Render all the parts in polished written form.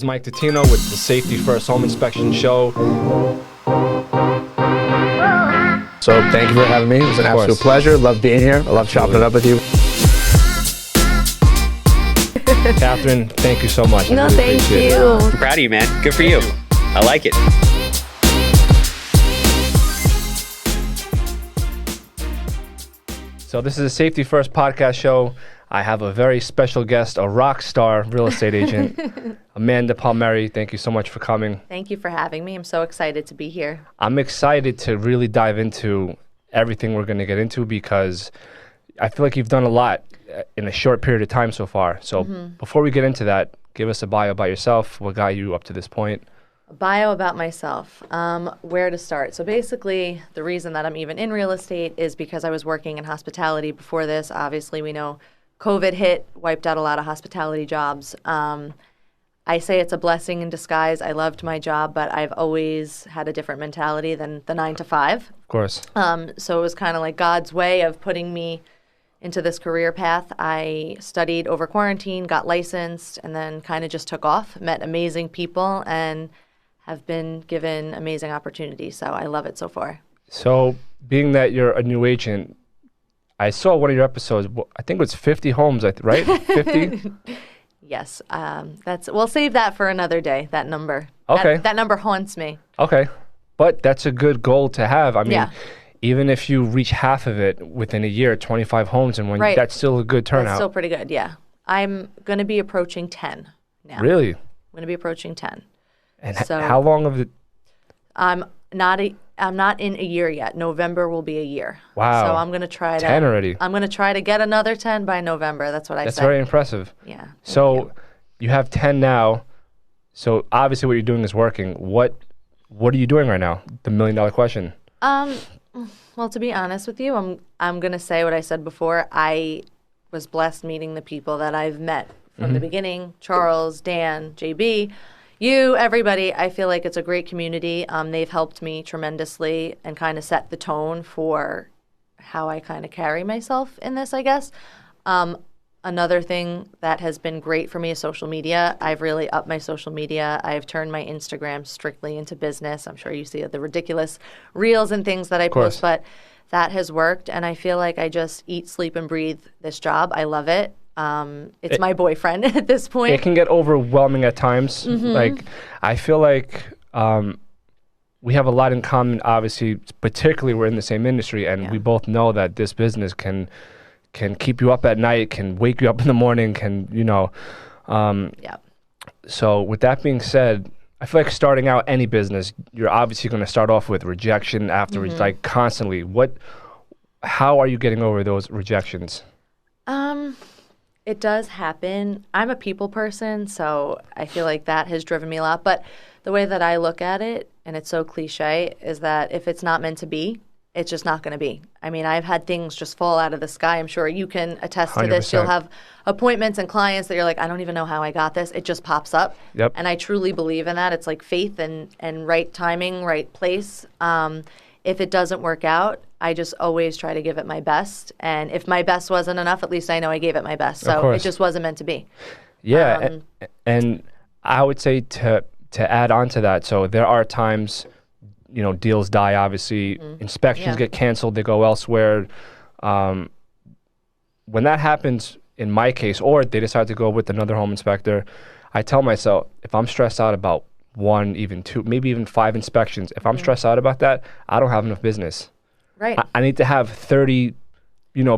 This is Mike Titino with the Safety First Home Inspection Show. So thank you for having me. It was an absolute pleasure. Love being here. I love chopping it up with you. Catherine, thank you so much. No, thank you. I'm proud of you, man. Good for you. I like it. So this is a Safety First podcast show. I have a very special guest, a rock star real estate agent, Amanda Palmeri. Thank you so much for coming. Thank you for having me. I'm so excited to be here. I'm excited to really dive into everything we're going to get into because I feel like you've done a lot in a short period of time so far. So before we get into that, give us a bio about yourself. What got you up to this point? A bio about myself. Where to start? So basically, the reason that I'm even in real estate is because I was working in hospitality before this. Obviously, we know COVID hit, wiped out a lot of hospitality jobs. I say it's a blessing in disguise. I loved my job, but I've always had a different mentality than the 9 to 5. Of course. So it was kind of like God's way of putting me into this career path. I studied over quarantine, got licensed, and then kind of just took off, met amazing people, and have been given amazing opportunities. So I love it so far. So being that you're a new agent, I saw one of your episodes. I think it was 50 homes, right? 50? Yes. We'll save that for another day, that number. Okay. That number haunts me. Okay. But that's a good goal to have. I mean, even if you reach half of it within a year, 25 homes, and that's still a good turnout. That's still pretty good, yeah. I'm going to be approaching 10 now. Really? I'm going to be approaching 10. And how long of it? I'm not in a year yet. November will be a year. Wow. So I'm going to try 10 already. I'm going to try to get another 10 by November. That's what I said. That's very impressive. Yeah. So you have 10 now. So obviously what you're doing is working. What are you doing right now? The $1 million question. Well, to be honest with you, I'm going to say what I said before. I was blessed meeting the people that I've met from the beginning. Charles, Dan, JB, you, everybody. I feel like it's a great community. They've helped me tremendously and kind of set the tone for how I kind of carry myself in this, I guess. Another thing that has been great for me is social media. I've really upped my social media. I've turned my Instagram strictly into business. I'm sure you see the ridiculous reels and things that I post, but that has worked. And I feel like I just eat, sleep, and breathe this job. I love it. It's my boyfriend at this point. It can get overwhelming at times. Like, I feel like we have a lot in common, obviously, particularly we're in the same industry, and we both know that this business can keep you up at night, can wake you up in the morning, So with that being said, I feel like starting out any business, you're obviously going to start off with rejection afterwards, like constantly. How are you getting over those rejections? It does happen. I'm a people person, so I feel like that has driven me a lot. But the way that I look at it, and it's so cliche, is that if it's not meant to be, it's just not going to be. I mean, I've had things just fall out of the sky. I'm sure you can attest to this. 100%. You'll have appointments and clients that you're like, I don't even know how I got this. It just pops up. Yep. And I truly believe in that. It's like faith and right timing, right place. If it doesn't work out, I just always try to give it my best. And if my best wasn't enough, at least I know I gave it my best. So it just wasn't meant to be. Yeah. And I would say to add on to that, so there are times, deals die, obviously. Inspections get canceled. They go elsewhere. When that happens, in my case, or they decide to go with another home inspector, I tell myself, if I'm stressed out about 1, even 2, maybe even 5 inspections, if I'm stressed out about that, I don't have enough business. Right. I need to have 30,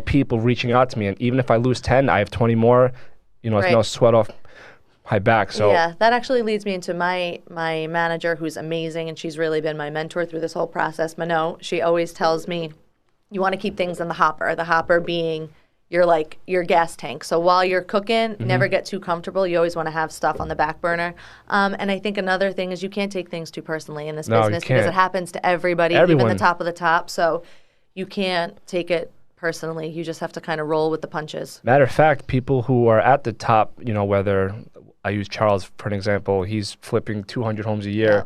people reaching out to me. And even if I lose 10, I have 20 more. It's no sweat off my back. So yeah, that actually leads me into my manager, who's amazing, and she's really been my mentor through this whole process. Mano, she always tells me, you want to keep things in the hopper being your gas tank. So while you're cooking, never get too comfortable. You always want to have stuff on the back burner. And I think another thing is you can't take things too personally in this business because it happens to everybody, even the top of the top. So you can't take it personally. You just have to kind of roll with the punches. Matter of fact, people who are at the top, whether I use Charles for an example, he's flipping 200 homes a year.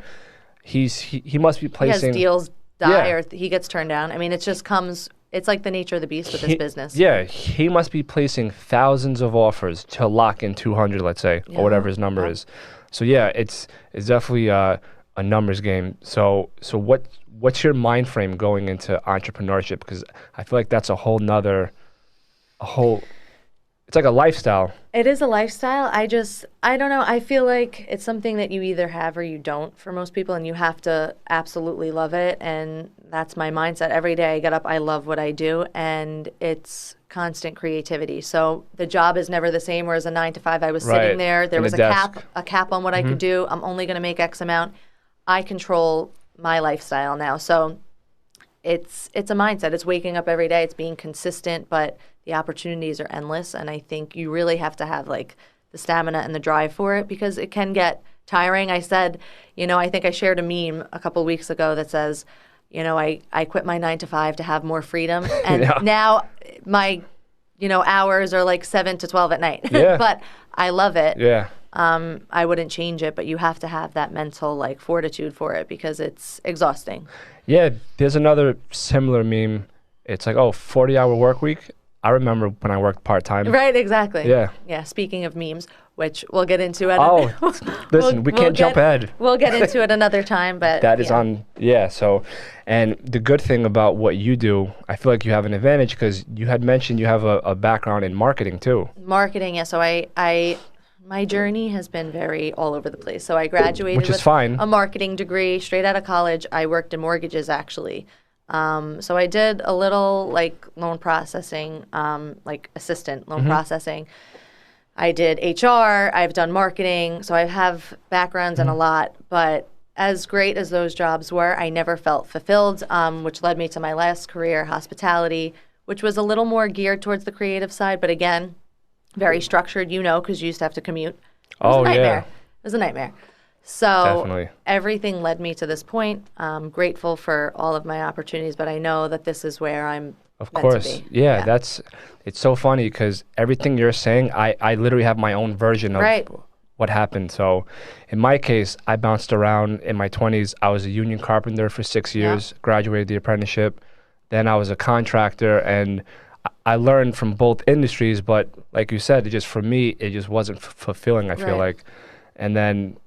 Yeah. He must be placing. He has deals die or he gets turned down. I mean, it just comes. It's like the nature of the beast with this business. Yeah, he must be placing thousands of offers to lock in 200, let's say, or whatever his number is. yeah, it's definitely a numbers game. So what's your mind frame going into entrepreneurship? Because I feel like that's a whole, it's like a lifestyle. It is a lifestyle. I don't know. I feel like it's something that you either have or you don't for most people, and you have to absolutely love it. And that's my mindset. Every day I get up, I love what I do, and it's constant creativity. So the job is never the same, whereas a 9 to 5, I was sitting there. There was a cap on what I could do. I'm only going to make X amount. I control my lifestyle now. So it's a mindset. It's waking up every day. It's being consistent, but the opportunities are endless. And I think you really have to have like the stamina and the drive for it, because it can get tiring. I said, I think I shared a meme a couple weeks ago that says, I quit my 9 to 5 to have more freedom. And now my, hours are like 7 to 12 at night. Yeah. But I love it. Yeah. I wouldn't change it, but you have to have that mental like fortitude for it, because it's exhausting. Yeah, there's another similar meme. It's like, 40-hour work week. I remember when I worked part-time. Right, exactly. Yeah. Yeah, speaking of memes, which we'll get into it. Listen, we can't jump ahead. We'll get into it another time, but that is on, so, and the good thing about what you do, I feel like you have an advantage, because you had mentioned you have a background in marketing too. Marketing, yeah. So my journey has been very all over the place. So I graduated Which is with fine. a marketing degree straight out of college. I worked in mortgages, actually. So I did a little like loan processing, like assistant loan processing. I did HR. I've done marketing. So I have backgrounds in a lot. But as great as those jobs were, I never felt fulfilled, which led me to my last career, hospitality, which was a little more geared towards the creative side. But again, very structured, because you used to have to commute. It was a nightmare. It was a nightmare. So Definitely. Everything led me to this point. I'm grateful for all of my opportunities, but I know that this is where I'm Of meant course. to be. Yeah, it's so funny, because everything you're saying, I literally have my own version of what happened. So in my case, I bounced around in my 20s. I was a union carpenter for 6 years, graduated the apprenticeship. Then I was a contractor, and I learned from both industries, but like you said, for me, it just wasn't fulfilling, I feel like. And then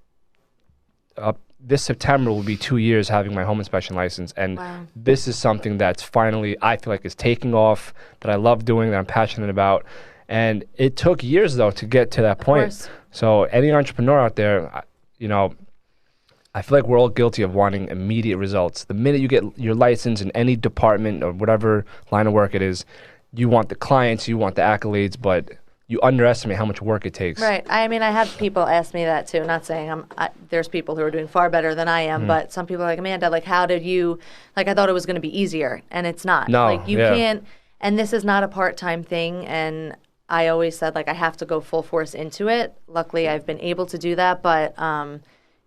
this September will be 2 years having my home inspection license. And this is something that's finally, I feel like, is taking off, that I love doing, that I'm passionate about. And it took years, though, to get to that point. Of course. So any entrepreneur out there, I feel like we're all guilty of wanting immediate results. The minute you get your license in any department or whatever line of work it is, you want the clients, you want the accolades, but you underestimate how much work it takes. Right. I mean, I have people ask me that too. Not saying there's people who are doing far better than I am, but some people are like, Amanda, like, how did you, like, I thought it was going to be easier, and it's not. No, like, you can't, and this is not a part-time thing, and I always said, like, I have to go full force into it. Luckily, I've been able to do that, but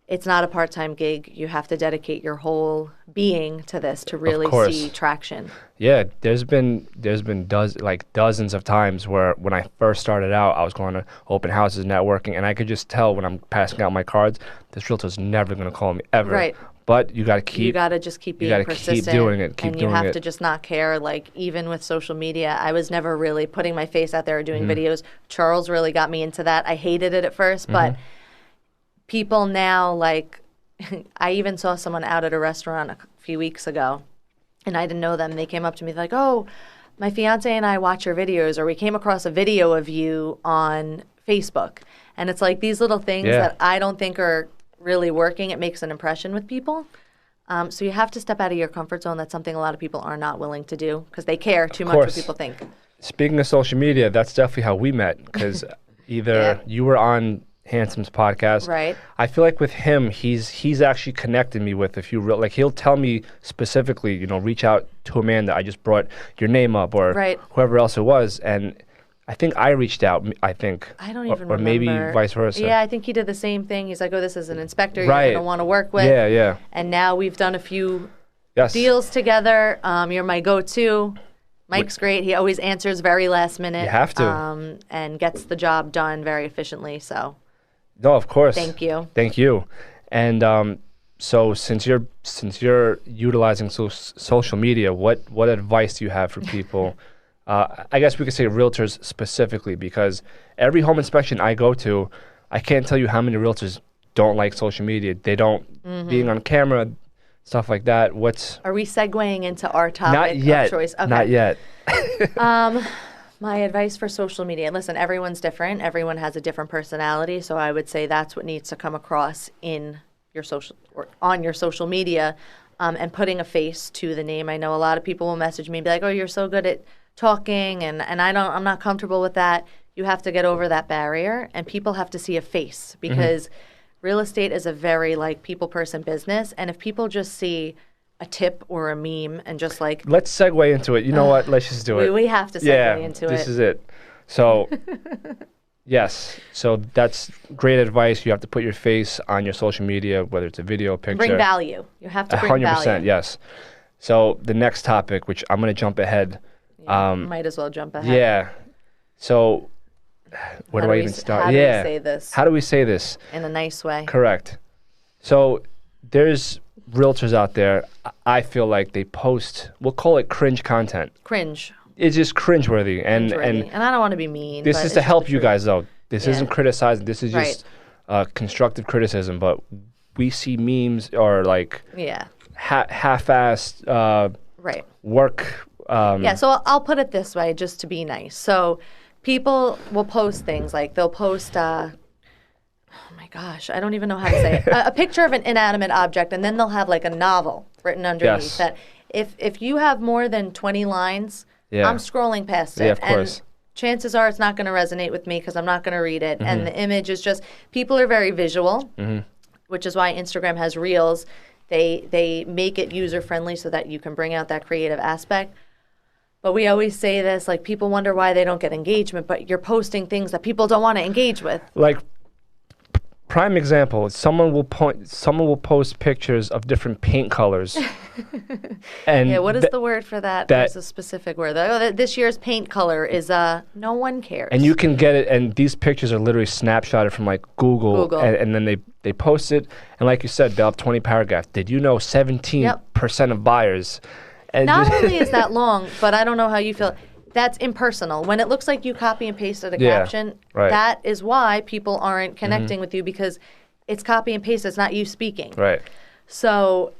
it's not a part-time gig. You have to dedicate your whole being to this to really see traction. Yeah, there's been dozens of times where when I first started out, I was going to open houses, networking, and I could just tell when I'm passing out my cards, this realtor's never going to call me ever. Right. But you got to keep. You got to just keep being persistent. Keep doing it. And you have to just not care. Like, even with social media, I was never really putting my face out there or doing videos. Charles really got me into that. I hated it at first, but people now, like, I even saw someone out at a restaurant a few weeks ago, and I didn't know them. They came up to me like, oh, my fiance and I watch your videos, or we came across a video of you on Facebook. And it's like these little things that I don't think are really working. It makes an impression with people. So you have to step out of your comfort zone. That's something a lot of people are not willing to do because they care too much what people think. Speaking of social media, that's definitely how we met, because either you were on Handsome's podcast. Right. I feel like with him, he's actually connected me with a few like he'll tell me specifically, reach out to Amanda. I just brought your name up, or whoever else it was, and I think I reached out. I don't even remember. Or maybe vice versa. Yeah, I think he did the same thing. He's like, oh, this is an inspector you're going to want to work with. Yeah, yeah. And now we've done a few deals together. You're my go-to. Mike's great. He always answers very last minute. You have to. And gets the job done very efficiently. So. No, of course. Thank you. Thank you. And so since you're utilizing social media, what advice do you have for people? I guess we could say realtors specifically, because every home inspection I go to, I can't tell you how many realtors don't like social media. They don't being on camera, stuff like that. Are we segueing into our topic not yet? Of choice? Okay. Not yet. My advice for social media. Listen, everyone's different. Everyone has a different personality. So I would say that's what needs to come across in your social or on your social media, and putting a face to the name. I know a lot of people will message me and be like, "Oh, you're so good at talking," and I'm not comfortable with that. You have to get over that barrier, and people have to see a face, because real estate is a very like people person business, and if people just see a tip or a meme and just like, let's segue into it. You know what? Let's just do it. We have to segue into it. This is it. So, yes. So that's great advice. You have to put your face on your social media, whether it's a video, picture. Bring value. You have to bring 100%, value. yes. So the next topic, which I'm going to jump ahead. Yeah, might as well jump ahead. Yeah. So where do I even start? How do we say this? How do we say this? In a nice way. Correct. So there's realtors out there, I feel like they post, we'll call it cringe content. Cringe. It's just cringeworthy. And I don't want to be mean. This but is it's to just help the you truth. guys, though. This isn't criticizing. This is Right. just constructive criticism. But we see memes or like half-assed right. work. Yeah, so I'll put it this way, just to be nice. So people will post things like they'll post, oh my gosh, I don't even know how to say it, a picture of an inanimate object, and then they'll have like a novel written underneath. Yes. That if you have more than 20 lines, Yeah. I'm scrolling past it. Yeah, of course. And chances are it's not going to resonate with me because I'm not going to read it. And the image is just, people are very visual, which is why Instagram has Reels. They make it user-friendly so that you can bring out that creative aspect. But we always say this, like, people wonder why they don't get engagement, but you're posting things that people don't want to engage with. Like, prime example, someone will post pictures of different paint colors. And Yeah, what is the word for that? There's a specific word. This year's paint color is no one cares. And you can get it, and these pictures are literally snapshotted from like Google. And then they post it, and like you said, they'll have 20 paragraphs. Did you know 17% of buyers? And not only is that long, but I don't know how you feel. That's impersonal. When it looks like you copy and pasted a caption, that is why people aren't connecting with you, because it's copy and paste. It's not you speaking. Right. So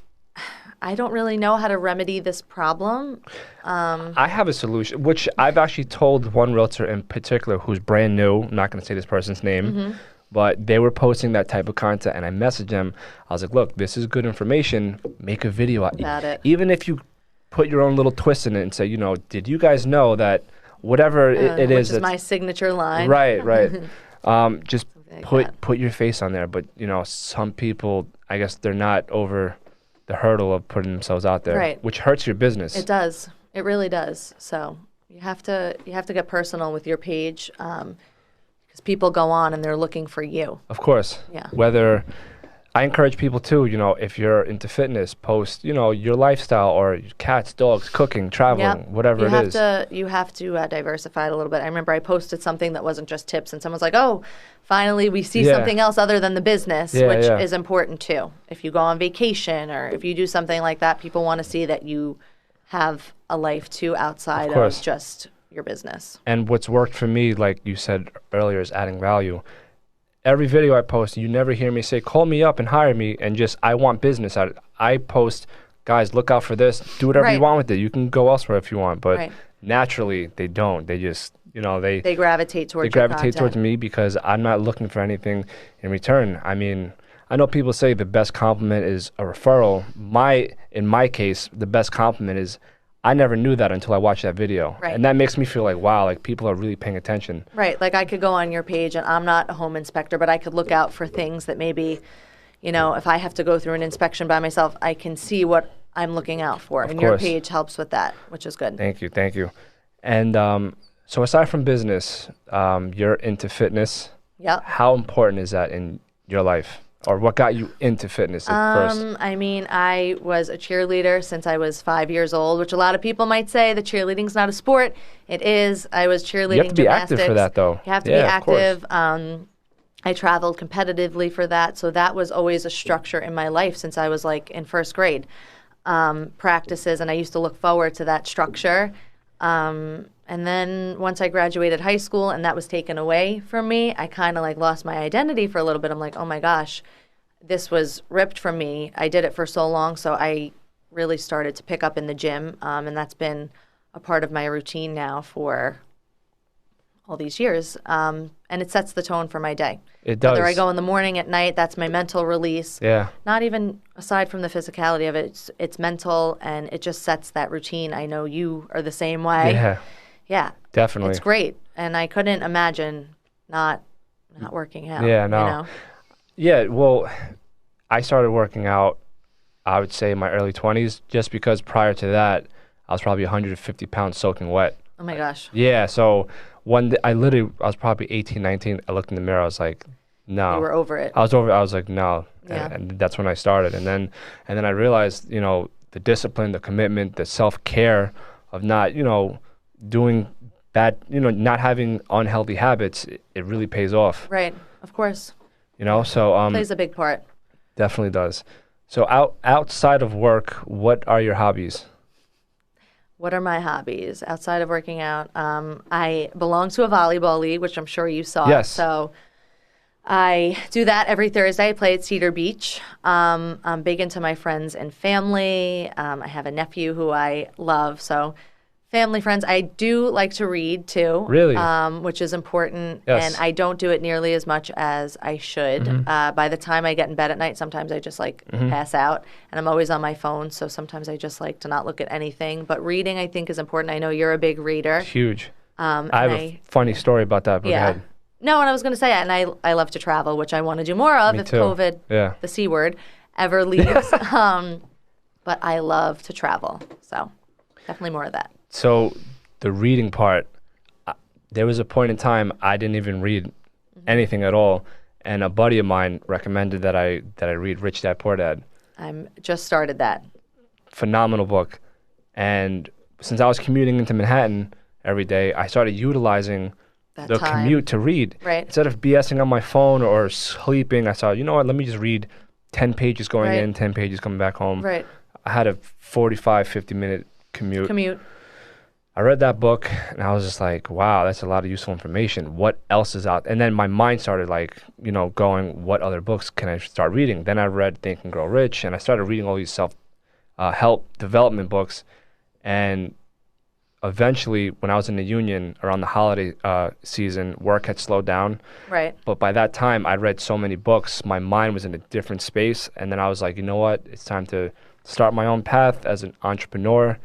I don't really know how to remedy this problem. I have a solution, which I've actually told one realtor in particular who's brand new. I'm not going to say this person's name, but they were posting that type of content, and I messaged them. I was like, look, this is good information. Make a video About it. Even if you put your own little twist in it and say, you know, did you guys know that whatever it is, which is my signature line. Right. Just like put your face on there. But, you know, some people, I guess they're not over the hurdle of putting themselves out there, Right. which hurts your business. It does. It really does. So you have to get personal with your page, because people go on and they're looking for you. Of course. Yeah. Whether I encourage people too, you know, if you're into fitness, post, you know, your lifestyle or cats, dogs, cooking, traveling, whatever it is. You have to diversify it a little bit. I remember I posted something that wasn't just tips, and someone's like, oh, finally we see something else other than the business, which is important too. If you go on vacation or if you do something like that, people want to see that you have a life too outside of just your business. And what's worked for me, like you said earlier, is adding value. Every video I post, you never hear me say, call me up and hire me, and just, I want business out of it. I post, guys, look out for this. Do whatever you want with it. You can go elsewhere if you want. But naturally, they don't. They just, you know, they gravitate towards They gravitate towards me because I'm not looking for anything in return. I mean, I know people say the best compliment is a referral. In my case, the best compliment is, I never knew that until I watched that video. Right. And that makes me feel like, wow, like people are really paying attention. Right. Like I could go on your page, and I'm not a home inspector, but I could look out for things that maybe, you know, if I have to go through an inspection by myself, I can see what I'm looking out for. And your page helps with that, which is good. Thank you. And so aside from business, you're into fitness. Yep. How important is that in your life? Or what got you into fitness at first? I mean, I was a cheerleader since I was 5 years old, which a lot of people might say the cheerleading's not a sport. It is. I was cheerleading. You have to be active for that, though. You have to be active. I traveled competitively for that, so that was always a structure in my life since I was like in first grade. Practices, and I used to look forward to that structure. And then once I graduated high school and that was taken away from me, I kind of like lost my identity for a little bit. I'm like, oh my gosh, this was ripped from me. I did it for so long, so I really started to pick up in the gym, and that's been a part of my routine now for all these years, and it sets the tone for my day. It does. Whether I go in the morning, at night, that's my mental release. Yeah. Not even aside from the physicality of it, it's mental, and it just sets that routine. I know you are the same way. Yeah. Yeah. Definitely. It's great, and I couldn't imagine not working out. Yeah, no. You know? Yeah, well, I started working out, I would say, in my early 20s, just because prior to that, I was probably 150 pounds soaking wet. Oh, my gosh. Yeah, so one day, I was probably 18, 19. I looked in the mirror. I was like, no. You were over it. I was over it. I was like, no. Yeah. And that's when I started. And then I realized, the discipline, the commitment, the self-care of not, doing bad, not having unhealthy habits, it really pays off. Right. Of course. So Plays a big part. definitely does. So outside of work, what are your hobbies? What are my hobbies outside of working out? I belong to a volleyball league, which I'm sure you saw. Yes. So I do that every Thursday. I play at Cedar Beach. I'm big into my friends and family. I have a nephew who I love. So family, friends. I do like to read too. Really? Which is important. Yes. And I don't do it nearly as much as I should. By the time I get in bed at night, sometimes I just pass out, and I'm always on my phone. So sometimes I just like to not look at anything. But reading, I think, is important. I know you're a big reader. Huge. I I have a funny story about that. But go ahead. No, and I was going to say, and I love to travel, which I want to do more of if too. COVID, Yeah. the C word, ever leaves. But I love to travel. So definitely more of that. So the reading part, there was a point in time I didn't even read anything at all, and a buddy of mine recommended that I read Rich Dad Poor Dad. I'm just started that. Phenomenal book. And since I was commuting into Manhattan every day, I started utilizing That the time. commute to read. Right. Instead of BSing on my phone or sleeping, I thought, you know what, let me just read 10 pages going Right. in, 10 pages coming back home. Right. I had a 45, 50-minute commute. I read that book, and I was just like, wow, that's a lot of useful information. What else is out? And then my mind started going, what other books can I start reading? Then I read Think and Grow Rich, and I started reading all these self-help development books. And eventually, when I was in the union around the holiday season, work had slowed down. Right. But by that time, I'd read so many books, my mind was in a different space. And then I was like, you know what? It's time to start my own path as an entrepreneur.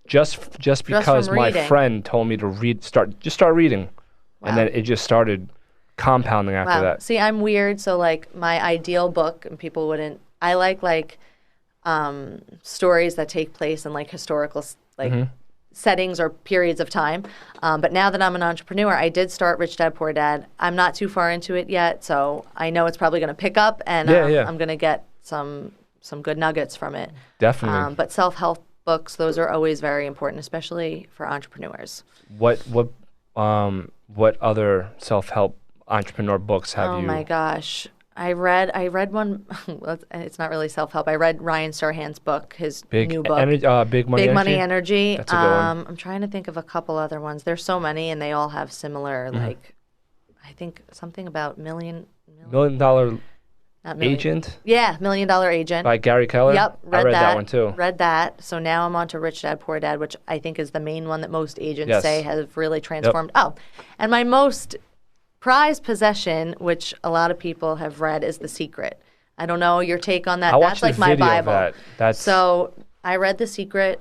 Just because from my reading. friend told me to start reading. Wow. And then it just started compounding after Wow. that. See, I'm weird. So my ideal book, and people wouldn't, I like stories that take place in historical settings or periods of time. But now that I'm an entrepreneur, I did start Rich Dad Poor Dad. I'm not too far into it yet, so I know it's probably going to pick up, and I'm going to get some good nuggets from it. Definitely. But self-help books, those are always very important, especially for entrepreneurs. What other self-help entrepreneur books have you? Oh my gosh. I read one. Well, it's not really self-help. I read Ryan Serhant's book, his new book, Big Money Money Energy. Energy. That's a good one. I'm trying to think of a couple other ones. There's so many, and they all have similar, I think something about $1 Million not million. Agent Yeah, $1 Million Agent. by Gary Keller. Yep, I read that one too. Read that. So now I'm on to Rich Dad Poor Dad, which I think is the main one that most agents Yes. say have really transformed. Oh, and my most prized possession, which a lot of people have read, is The Secret. I don't know your take on that. I That's watched the my video of Bible. that. That's So I read The Secret.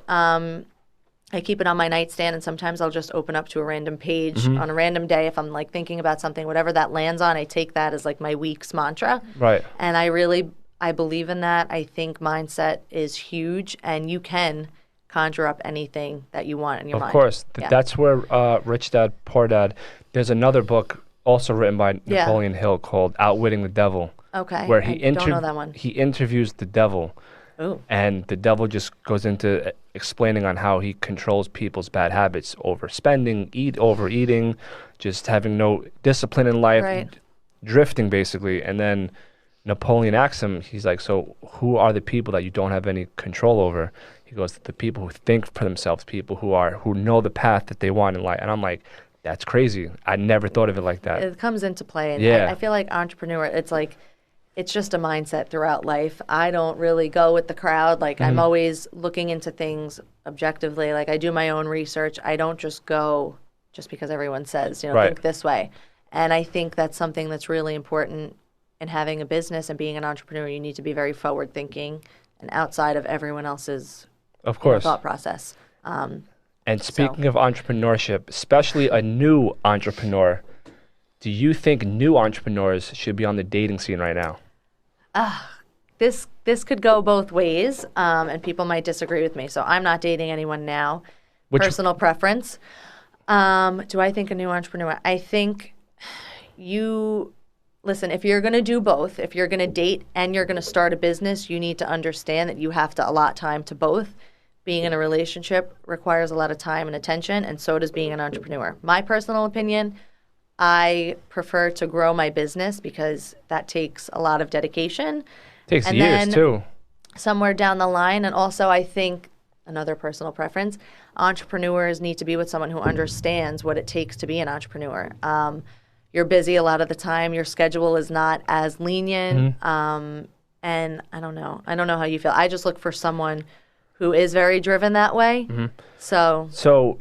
I keep it on my nightstand, and sometimes I'll just open up to a random page on a random day if I'm thinking about something, whatever that lands on. I take that as my week's mantra. right. And I believe in that. I think mindset is huge, and you can conjure up anything that you want in your mind. Of course. Yeah. That's where Rich Dad, Poor Dad, there's another book also written by Napoleon Hill called Outwitting the Devil. Okay. Where I don't know that one. he interviews the devil. Ooh. And the devil just goes into explaining on how he controls people's bad habits, overspending, overeating, just having no discipline in life, Right. drifting basically. And then Napoleon asks him, he's like, so who are the people that you don't have any control over? He goes, the people who think for themselves, people who know the path that they want in life. And I'm like, that's crazy. I never thought of it like that. It comes into play. And Yeah. I feel like entrepreneur, it's it's just a mindset throughout life. I don't really go with the crowd. Like, I'm always looking into things objectively. Like, I do my own research. I don't just go just because everyone says, think this way. And I think that's something that's really important in having a business and being an entrepreneur. You need to be very forward thinking and outside of everyone else's thought process. And speaking of entrepreneurship, especially a new entrepreneur, do you think new entrepreneurs should be on the dating scene right now? This could go both ways, and people might disagree with me. So I'm not dating anyone now. Personal preference. Do I think a new entrepreneur? I think listen, if you're going to do both, if you're going to date and you're going to start a business, you need to understand that you have to allot time to both. Being in a relationship requires a lot of time and attention, and so does being an entrepreneur. My personal opinion, I prefer to grow my business because that takes a lot of dedication. Takes years too. Somewhere down the line, and also I think another personal preference, entrepreneurs need to be with someone who understands what it takes to be an entrepreneur. You're busy a lot of the time. Your schedule is not as lenient, and I don't know how you feel. I just look for someone who is very driven that way. So do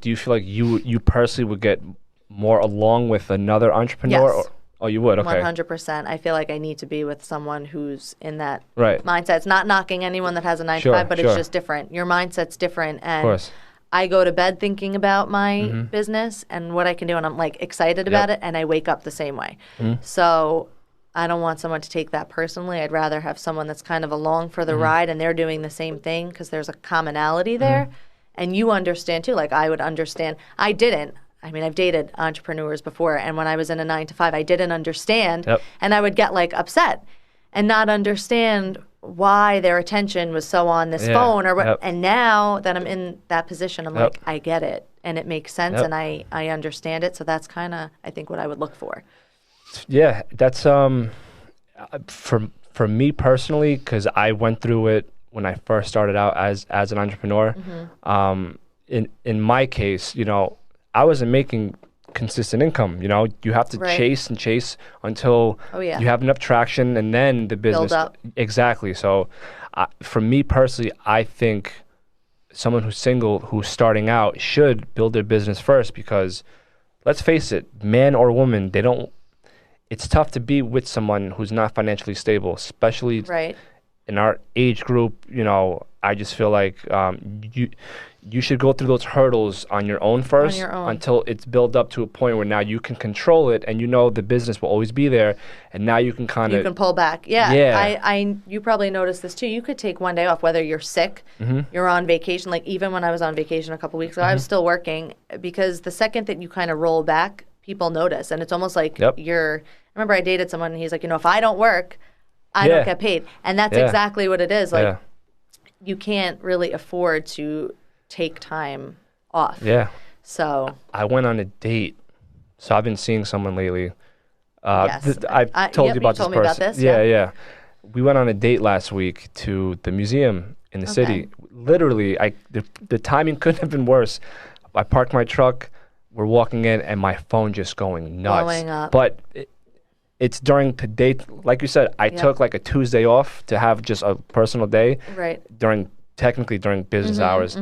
you feel like you personally would get more along with another entrepreneur? Yes. Oh, you would? Okay. 100%. I feel like I need to be with someone who's in that mindset. It's not knocking anyone that has a 9-to-5, but it's just different. Your mindset's different. And of course. I go to bed thinking about my business and what I can do, and I'm like excited about it, and I wake up the same way. So I don't want someone to take that personally. I'd rather have someone that's kind of along for the ride and they're doing the same thing because there's a commonality there. And you understand too. Like, I would understand. I've dated entrepreneurs before, and when I was in a 9-to-5, I didn't understand, and I would get like upset and not understand why their attention was so on this phone or what. And now that I'm in that position, I'm like, I get it, and it makes sense, and I understand it. So that's kind of, I think, what I would look for. Yeah, that's for me personally, because I went through it when I first started out as an entrepreneur. In my case, I wasn't making consistent income. You have to chase and chase until you have enough traction, and then the business build up. Exactly. So for me personally, I think someone who's single, who's starting out, should build their business first, because let's face it, man or woman, it's tough to be with someone who's not financially stable, especially in our age group. I just feel like you should go through those hurdles on your own first, until it's built up to a point where now you can control it, and the business will always be there, and now you can kind of... You can pull back. Yeah. You probably noticed this too. You could take one day off, whether you're sick, you're on vacation. Like, even when I was on vacation a couple weeks ago, I was still working, because the second that you kind of roll back, people notice, and it's almost like I remember I dated someone, and he's like, if I don't work, I don't get paid. And that's exactly what it is. Like, you can't really afford to take time off. Yeah. So I went on a date. So I've been seeing someone lately. I've told you about this person. Me about this, yeah. We went on a date last week to the museum in the city. Literally, the timing couldn't have been worse. I parked my truck. We're walking in, and my phone just going nuts. Blowing up. But it's during the date. Like you said, I took like a Tuesday off to have just a personal day. Right. Technically during business hours.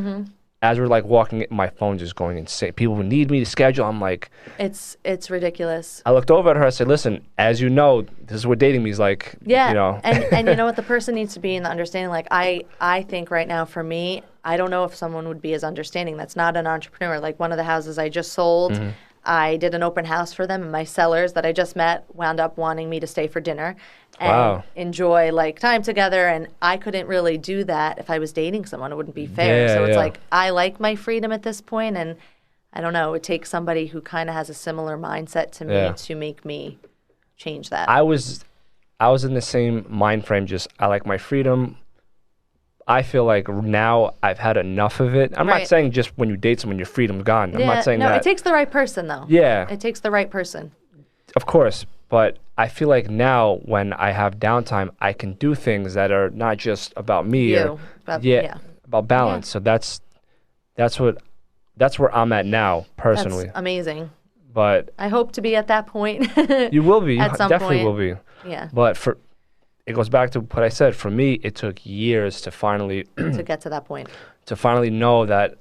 As we're like walking in, my phone just going insane. People need me to schedule. I'm like... It's ridiculous. I looked over at her. I said, listen, as you know, this is what dating me is like. Yeah. And you know what? The person needs to be in the understanding. Like, I think right now for me, I don't know if someone would be as understanding. That's not an entrepreneur. Like, one of the houses I just sold, I did an open house for them, and my sellers that I just met wound up wanting me to stay for dinner and enjoy like time together. And I couldn't really do that if I was dating someone. It wouldn't be fair. So it's like, I like my freedom at this point, and I don't know, it would take somebody who kind of has a similar mindset to me to make me change that. I was in the same mind frame. Just, I like my freedom. I feel like now I've had enough of it. I'm not saying just when you date someone, your freedom's gone. I'm not saying that. No, it takes the right person, though. Yeah. It takes the right person. Of course. But I feel like now when I have downtime, I can do things that are not just about me. About balance. So that's where I'm at now, personally. That's amazing. But I hope to be at that point. you will be. At You some definitely point. will be. Yeah. But it goes back to what I said. For me, it took years to finally To get to that point. to finally know that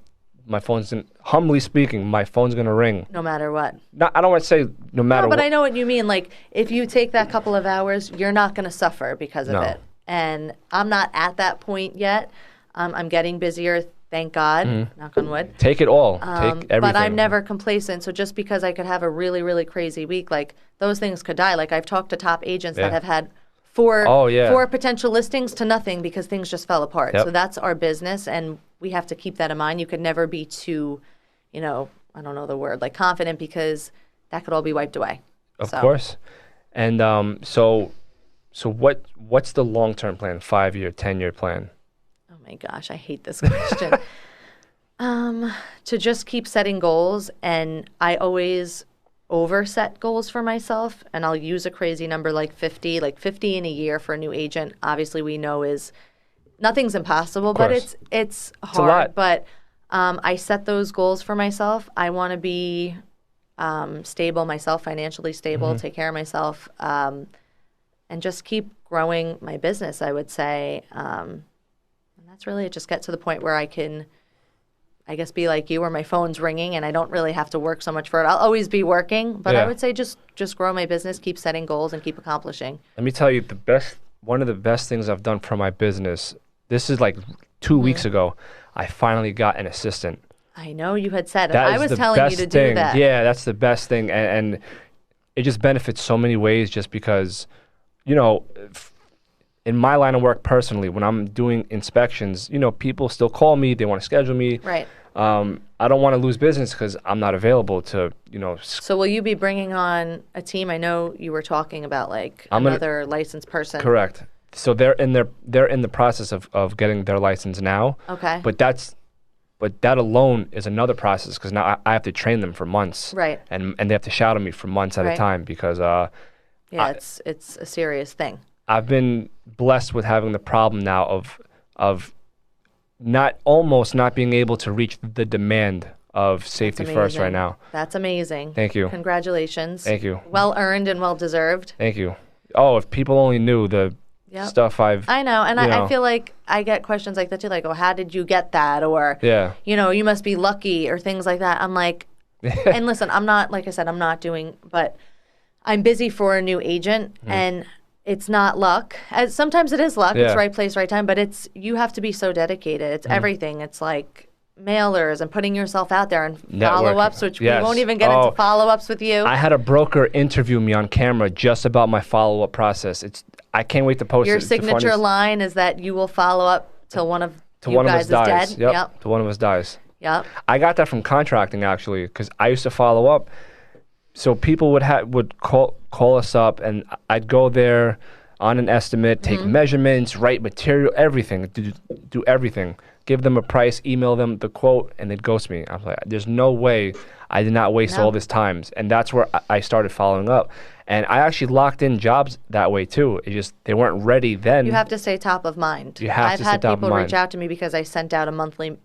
my phone's humbly speaking, my phone's gonna ring. No matter what. I don't want to say no matter No, but what. I know what you mean. Like, if you take that couple of hours, you're not going to suffer because of No. it. And I'm not at that point yet. I'm getting busier, thank God, knock on wood. Take it all. Take everything. But I'm never complacent. So just because I could have a really, really crazy week, like, those things could die. Like, I've talked to top agents that have had four potential listings to nothing because things just fell apart. Yep. So that's our business, and we have to keep that in mind. You could never be too, I don't know the word, like confident, because that could all be wiped away. Of course. And so what's the long-term plan? 5-year, 10-year plan? Oh my gosh, I hate this question. To just keep setting goals, and I always overset goals for myself, and I'll use a crazy number like 50 in a year for a new agent. Obviously, we know nothing's impossible, but it's hard. A lot. But I set those goals for myself. I want to be stable myself, financially stable, take care of myself, and just keep growing my business, I would say. And that's really it. Just get to the point where I can, I guess, be like you, where my phone's ringing and I don't really have to work so much for it. I'll always be working, but I would say just grow my business, keep setting goals, and keep accomplishing. Let me tell you, one of the best things I've done for my business, this is like 2 weeks ago, I finally got an assistant. I know you had said it. That I is was the telling you best to thing. do that. Yeah, that's the best thing. And it just benefits so many ways just because, in my line of work personally, when I'm doing inspections, people still call me. They want to schedule me. Right. I don't want to lose business because I'm not available to, So will you be bringing on a team? I know you were talking about another licensed person. Correct. So they're in the process of getting their license now. Okay. But that alone is another process because now I have to train them for months. Right. And they have to shadow me for months at a time because it's a serious thing. I've been blessed with having the problem now of not being able to reach the demand of safety first right now. That's amazing. Thank you. Congratulations. Thank you. Well earned and well deserved. Thank you. Oh, if people only knew the stuff I know, and I feel like I get questions like that too, like, oh, how did you get that? Or, you must be lucky, or things like that. I'm like, and listen, I'm not, like I said, but I'm busy for a new agent, and it's not luck. Sometimes it is luck. It's right place, right time, but you have to be so dedicated. It's everything. It's like mailers and putting yourself out there and follow-ups, which we won't even get into follow-ups with you. I had a broker interview me on camera just about my follow-up process. I can't wait to post Your it. signature line is that you will follow up till one of you guys is dead. Yep. Till one of us dies. Yep. I got that from contracting actually, because I used to follow up. So people would call us up, and I'd go there on an estimate, take measurements, write material, everything, do everything. Give them a price, email them the quote, and they'd ghost me. I was like, there's no way I did not waste all this time. And that's where I started following up. And I actually locked in jobs that way too. It just, they weren't ready then. You have to stay top of mind. I've had people reach out to me because I sent out a monthly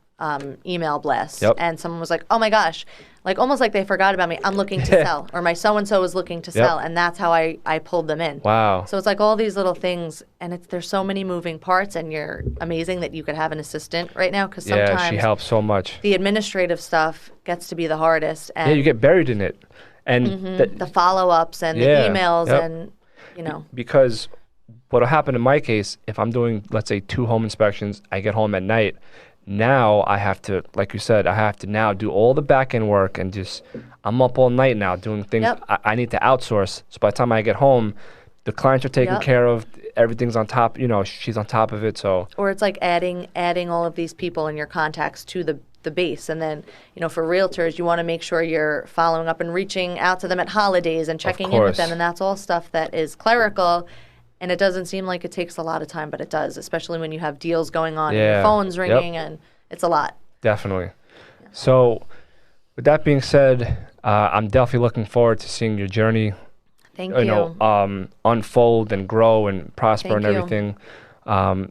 email blast, and someone was like, oh my gosh, like almost like they forgot about me. I'm looking to sell, or my so-and-so is looking to sell, and that's how I pulled them in. Wow. So it's like all these little things, and there's so many moving parts, and you're amazing that you could have an assistant right now, because sometimes she helps so much. The administrative stuff gets to be the hardest. And you get buried in it. And the follow-ups and the emails and, Because what'll happen in my case, if I'm doing, let's say, 2 home inspections, I get home at night. Now I have to, like you said, I have to now do all the back end work and I'm up all night now doing things I need to outsource. So by the time I get home, the clients are taken care of. Everything's on top, she's on top of it. So. Or it's like adding all of these people and your contacts to the base. And then, for realtors, you want to make sure you're following up and reaching out to them at holidays and checking in with them. And that's all stuff that is clerical. And it doesn't seem like it takes a lot of time, but it does, especially when you have deals going on and your phone's ringing, and it's a lot. Definitely. Yeah. So with that being said, I'm definitely looking forward to seeing your journey Thank you. Unfold and grow and prosper and everything.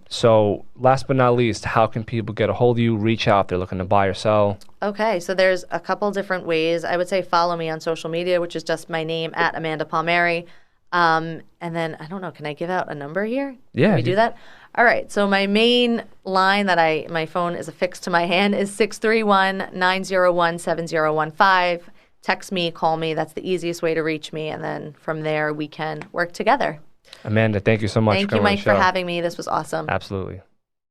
So last but not least, how can people get a hold of you, reach out if they're looking to buy or sell? Okay, so there's a couple different ways. I would say follow me on social media, which is just my name at Amanda Palmeri. And then, I don't know, can I give out a number here? Yeah. Can we do that? All right, so my main line that my phone is affixed to my hand is 631-901-7015. Text me, call me. That's the easiest way to reach me. And then from there, we can work together. Amanda, thank you so much Thank for you, coming on Mike, the show. for having me. This was awesome. Absolutely.